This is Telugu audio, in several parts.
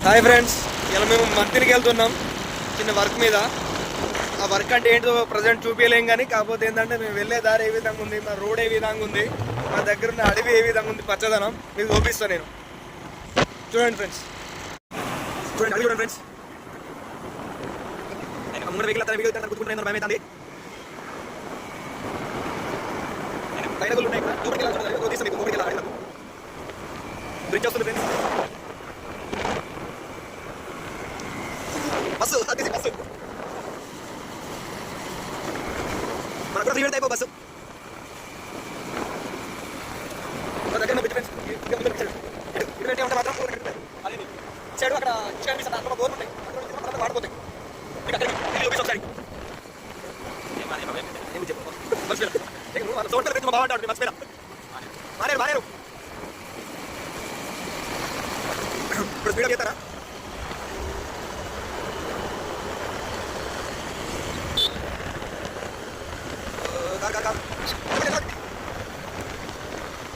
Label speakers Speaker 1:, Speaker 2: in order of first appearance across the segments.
Speaker 1: హాయ్ ఫ్రెండ్స్, ఇలా మేము మంత్రికి వెళ్తున్నాం చిన్న వర్క్ మీద. ఆ వర్క్ అంటే ఏంటో ప్రజెంట్ చూపించలేం, కానీ కాకపోతే ఏంటంటే మేము వెళ్ళే దారి ఏ విధంగా ఉంది, మా రోడ్ ఏ విధంగా ఉంది, మా దగ్గర ఉన్న అడవి ఏ విధంగా ఉంది, పచ్చదనం మీకు చూపిస్తాను నేను. చూడండి ఫ్రెండ్స్, చూడండి అడవి చూడండి ఫ్రెండ్స్. ముందు వెహికల్ గుర్తుకుంటున్నాను, భయం అవుతుంది. బ్రిడ్జ్ వస్తుంది ఫ్రెండ్స్, బస్సు బస్సు మనకు ఫ్రీ పెడతాయి బస్సు మన దగ్గర పెట్టి ఫ్రెండ్స్. ఇటు పెట్టి ఉంటే మాత్రం సైడ్ అక్కడ కనిపిస్తుంది, అక్కడ బోర్లు ఉంటాయి, అక్కడ వాడిపోతాయి. ఒకసారి బస్సు బాగుంటాడు, మర్చిపోయినా మారేరు మారేరు. ఇప్పుడు స్పీడ్ చేస్తారా?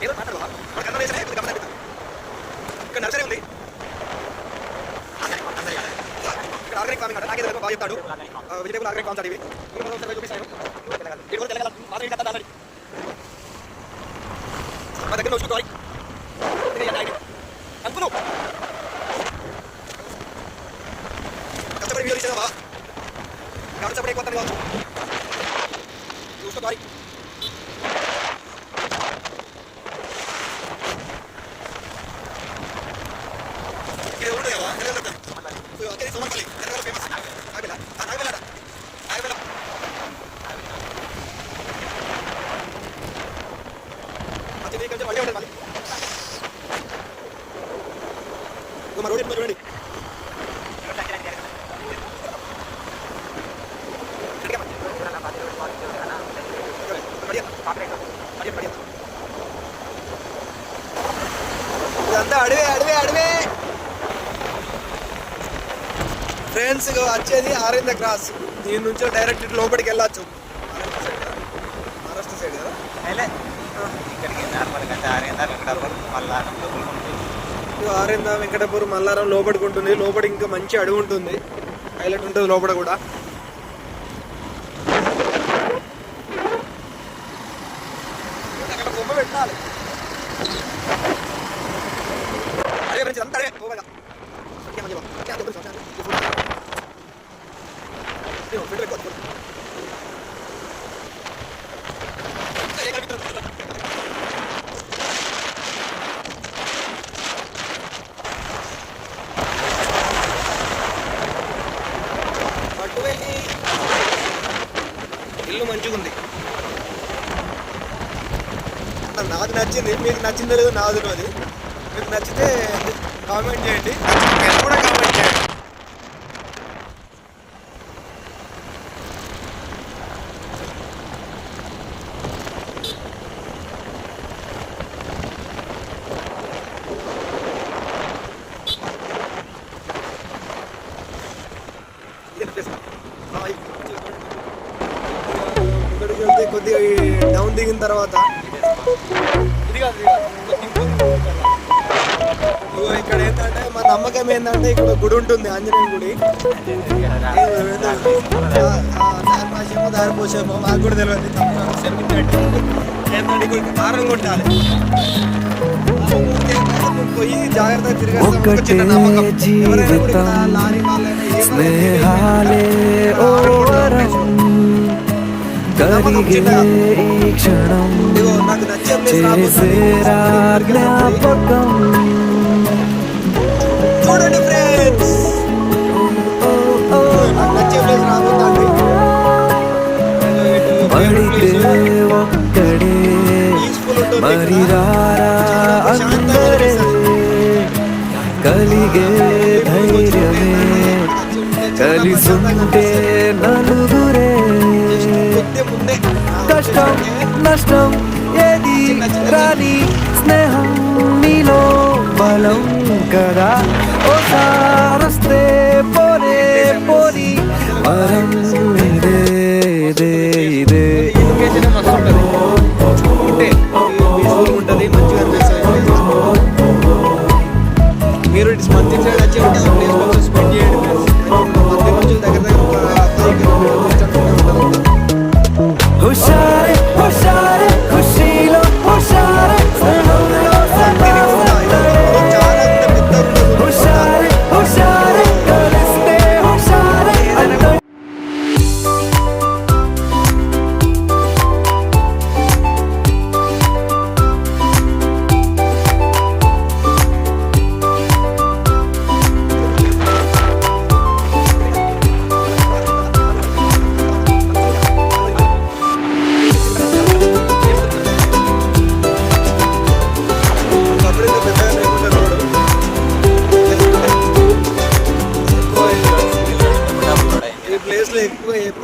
Speaker 1: ఏదో మాట్లాడవా? మన కన్నా వేసిన ఇక్కడ నర్సరీ ఉంది, ఇక్కడ ఆర్గానిక్ ఫార్మింగ్ అంటే నాకే బాగా చెప్తాడు. వెజిటేబుల్ ఆర్గానిక్ ఫార్మ్స్ అడివి చూపిస్తాను. మా దగ్గర వచ్చి అనుకును కష్టపడి వీడియో ఇచ్చేదా కష్టపడి కొత్త కావచ్చు చూసుకో. మా రోడ్ చూడండి, ఇదంతా అడవే అడవే అడవే ఫ్రెండ్స్. వచ్చేది ఆరెంజ్ క్రాస్, దీని నుంచి డైరెక్ట్ లోపలికి వెళ్ళచ్చు. మహారాష్ట్ర సైడ్ కదా, ఆరెంద వెంకటాపురం మల్లారం లోపలికి ఉంటుంది. లోపల ఇంకా మంచి అడవి ఉంటుంది, హైలైట్ ఉంటుంది లోపల కూడా. అక్కడ బొమ్మ పెట్టాలి, అదే ఫ్రెండ్స్ అంతా అదే పోగా. ఇల్లు మంచిగా ఉంది, నాకు నచ్చింది. మీకు నచ్చిందో లేదో నాకు తెలియదు. మీకు నచ్చితే కామెంట్ చేయండి, నేను కూడా కామెంట్ చేయండి. ఇక్కడికి వెళ్తే కొద్దిగా డౌన్ దిగిన తర్వాత ఇది కాదు, ఇక్కడ ఏంటంటే మా నమ్మకం ఏంటంటే ఇక్కడ గుడి ఉంటుంది, ఆంజనేయ గుడి. దారి పోసామో మాకు కూడా తెలియదు. ఏంటంటే ఇక్కడ కారం కొట్టాలి, పోయి జాగ్రత్తగా తిరిగేస్తాం. చిన్న నమ్మకం, ఎవరైనా కూడా లారీ వాళ్ళైనా నాకు చూడండి ఫ్రెండ్స్, నాకు నచ్చే ప్లేస్ రాబోతుంది.
Speaker 2: కలిగే ధైర్యమే కలిసుంటే నలుగురే, కష్టం నష్టం ఏది రాని స్నేహం నీలో బలం కదా. ఓసారొస్తే పోనే పోని వరం ఇదే ఇదే ఇదే.
Speaker 1: మీరు ఇటు మంచి సైడ్ వచ్చి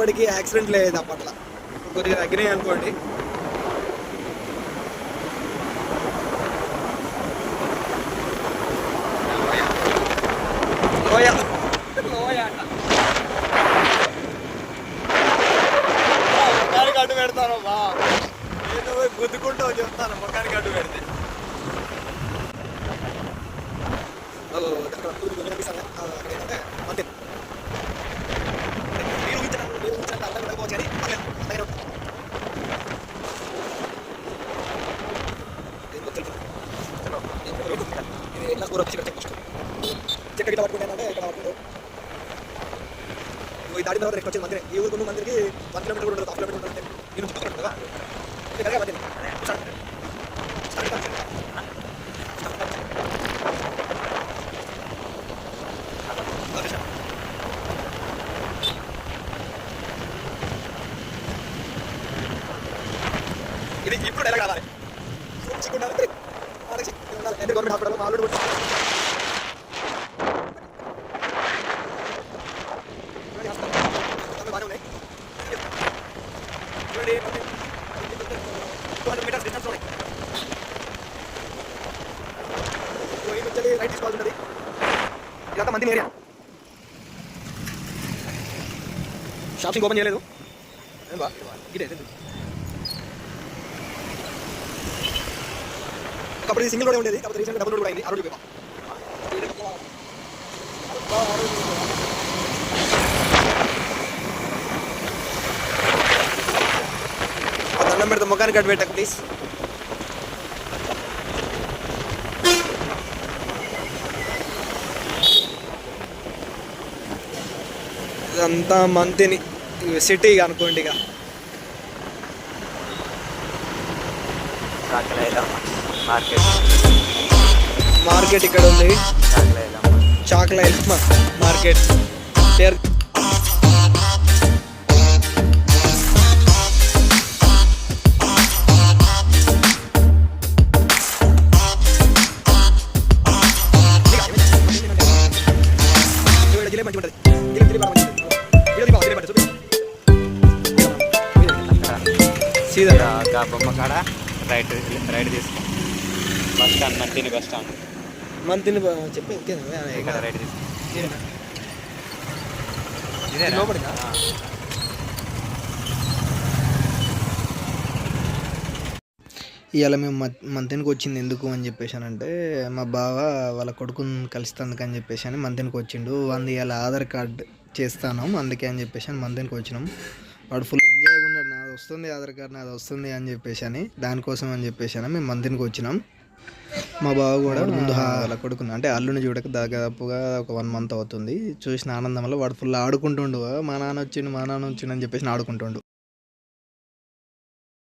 Speaker 1: ఇప్పటికీ యాక్సిడెంట్ లేదు అప్పట్లో, కొద్దిగా తగ్గినాయి అనుకోండి. లోయ లోయ అంట ముఖానికి అడ్డు పెడతాను బా, ఏదో గుద్దుకుంటావు చెప్తాను ముఖానికి అడ్డు పెడితే. చెక్క గిట్ట పట్టుకుంటే ఇక్కడ పట్టుకుంటావు. ఈ దాడి తర్వాత నెక్స్ట్ వచ్చే మందిరే, ఈ ఊరికి మందిరికి 1 కిలోమీటర్ కూడా 1 కిలోమీటర్ ఉంటుంది. ఈ నుంచి పక్కన కదా ఇది ఇప్పుడు ఎలా కావాలి గవర్నమెంట్ హాస్పిటల్ ఆల్రెడీ రైట్ తీసుకోవాల్సి ఉంటుంది. ఇదంతా మంది ఏరియా, షాప్సింగ్ ఓపెన్ చేయలేదు. ఒకప్పుడు ఇది సింగిల్ రోడ్ ఉండేది, కాబట్టి రీసెంట్గా డబుల్ రోడ్ కూడా అయింది. ఆ రోడ్ దండం పెడితే ముఖానికి అడ్డు పెట్టక ప్లీజ్. ఇదంతా మంతిని సిటీ అనుకోండి. ఇక మార్కెట్ ఇక్కడ ఉంది, చాక్లైట్ మార్కెట్.
Speaker 3: బొమ్మ కాడ రైట్ తీసుకో, బస్ స్టాండ్ మంతిని బస్ స్టాండ్
Speaker 1: మంతిని చెప్పి
Speaker 3: ఇక్కడ రైట్ తీసుకో.
Speaker 1: లోపలికా? ఇవాళ మేము మంతెన్కి వచ్చింది ఎందుకు అని చెప్పేసానంటే, మా బావ వాళ్ళ కొడుకుని కలుస్తానికి అని చెప్పేసి అని మంతెన్కి వచ్చిండు. ఇవాళ ఆధార్ కార్డ్ చేస్తాను అందుకే అని చెప్పేసి మంతెన్కి వచ్చినాం. వాడు ఫుల్ ఎంజాయ్గా ఉన్నాడు, నాది వస్తుంది ఆధార్ కార్డ్, నాది వస్తుంది అని చెప్పేసి అని. దానికోసం అని చెప్పేసి మేము మంతెన్కి వచ్చినాం. మా బావ కూడా ముందు వాళ్ళ కొడుకుని అంటే అల్లుని చూడక దాదాపుగా ఒక 1 మంత్ అవుతుంది. చూసిన ఆనందం వల్ల వాడు ఫుల్ ఆడుకుంటుండు, మా నాన్న వచ్చిండు అని చెప్పేసి ఆడుకుంటుండు.